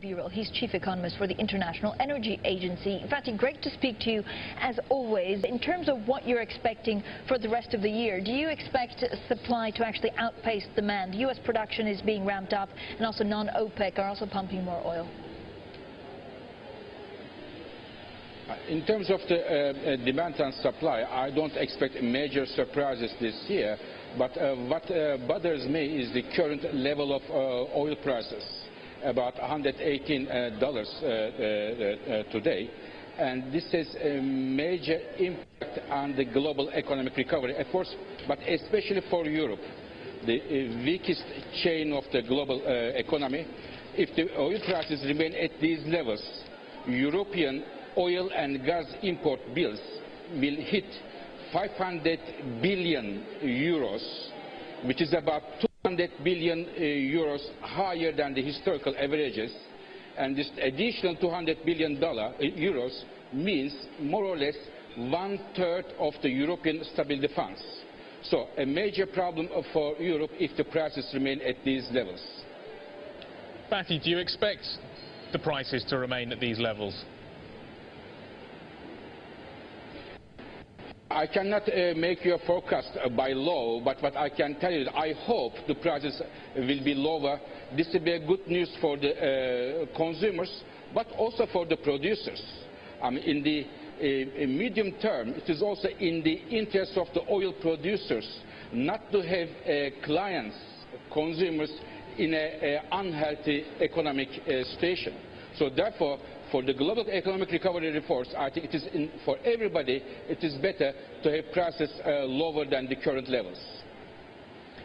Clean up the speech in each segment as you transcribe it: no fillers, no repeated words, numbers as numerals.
Birol. He's chief economist for the International Energy Agency. Fatih, great to speak to you as always. In terms of what you're expecting for the rest of the year, do you expect supply to actually outpace demand? U.S. production is being ramped up, and also non-OPEC are also pumping more oil. In terms of the demand and supply, I don't expect major surprises this year, but what bothers me is the current level of oil prices, about $118 today, and this has a major impact on the global economic recovery efforts, but especially for Europe, the weakest chain of the global economy. If the oil prices remain at these levels, European oil and gas import bills will hit 500 billion euros, which is about 200 billion euros higher than the historical averages. And this additional 200 billion euros means more or less 1/3 of the European stability funds. So a major problem for Europe if the prices remain at these levels. Fatih, do you expect the prices to remain at these levels? I cannot make you a forecast by law, but what I can tell you is I hope the prices will be lower. This will be good news for the consumers, but also for the producers. In the medium term, it is also in the interest of the oil producers not to have clients, consumers, in an unhealthy economic situation. So therefore, for the global economic recovery efforts, I think it is for everybody, it is better to have prices lower than the current levels.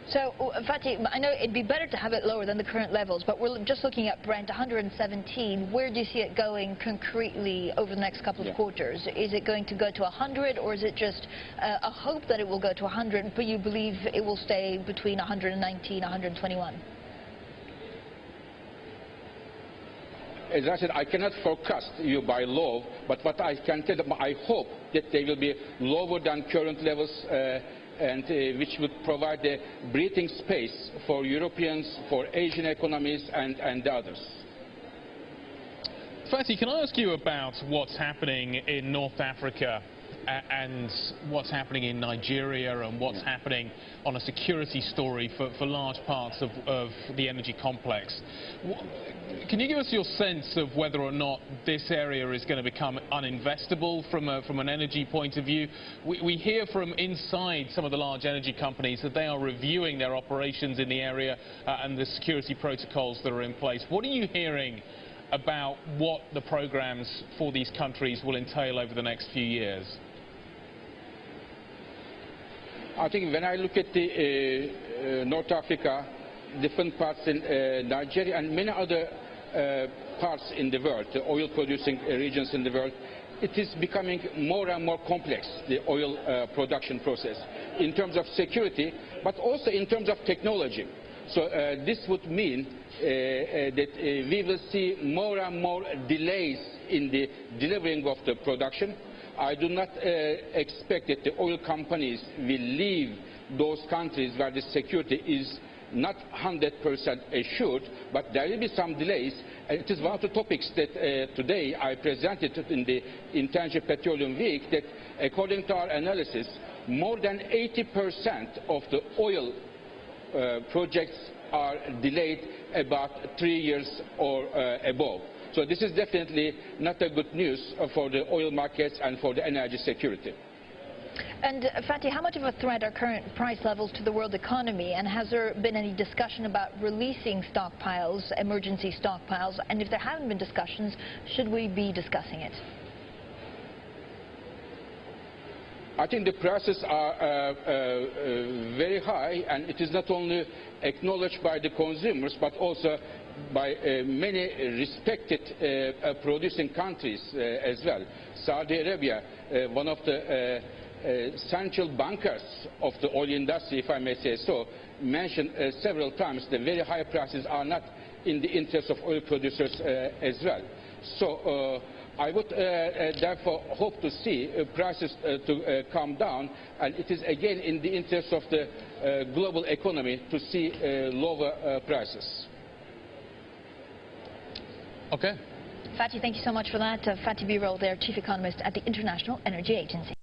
So, Fatih, I know it'd be better to have it lower than the current levels, but we're just looking at Brent 117. Where do you see it going concretely over the next couple of quarters? Is it going to go to 100, or is it just a hope that it will go to 100, but you believe it will stay between 119 and 121? As I said, I cannot forecast you by law, but what I can tell them, I hope that they will be lower than current levels, and which would provide a breathing space for Europeans, for Asian economies, and the others. Fatih, can I ask you about what's happening in North Africa and what's happening in Nigeria and what's happening on a security story for large parts of the energy complex? Can you give us your sense of whether or not this area is going to become uninvestable from an energy point of view? We hear from inside some of the large energy companies that they are reviewing their operations in the area and the security protocols that are in place. What are you hearing about what the programs for these countries will entail over the next few years? I think when I look at the North Africa, different parts in Nigeria and many other parts in the world, the oil producing regions in the world, it is becoming more and more complex, the oil production process, in terms of security, but also in terms of technology. So this would mean that we will see more and more delays in the delivering of the production. I do not expect that the oil companies will leave those countries where the security is not 100% assured, but there will be some delays. And it is one of the topics that today I presented in the Intensive Petroleum Week, that according to our analysis, more than 80% of the oil projects are delayed about 3 years or above. So this is definitely not a good news for the oil markets and for the energy security. And Fatih, how much of a threat are current price levels to the world economy, and has there been any discussion about releasing stockpiles, emergency stockpiles, and if there haven't been discussions, should we be discussing it? I think the prices are very high, and it is not only acknowledged by the consumers but also by many respected producing countries as well. Saudi Arabia, one of the central bankers of the oil industry, if I may say so, mentioned several times the very high prices are not in the interest of oil producers as well. So I would therefore hope to see prices to come down, and it is again in the interest of the global economy to see lower prices. Okay. Fatih, thank you so much for that. Fatih Birol there, Chief Economist at the International Energy Agency.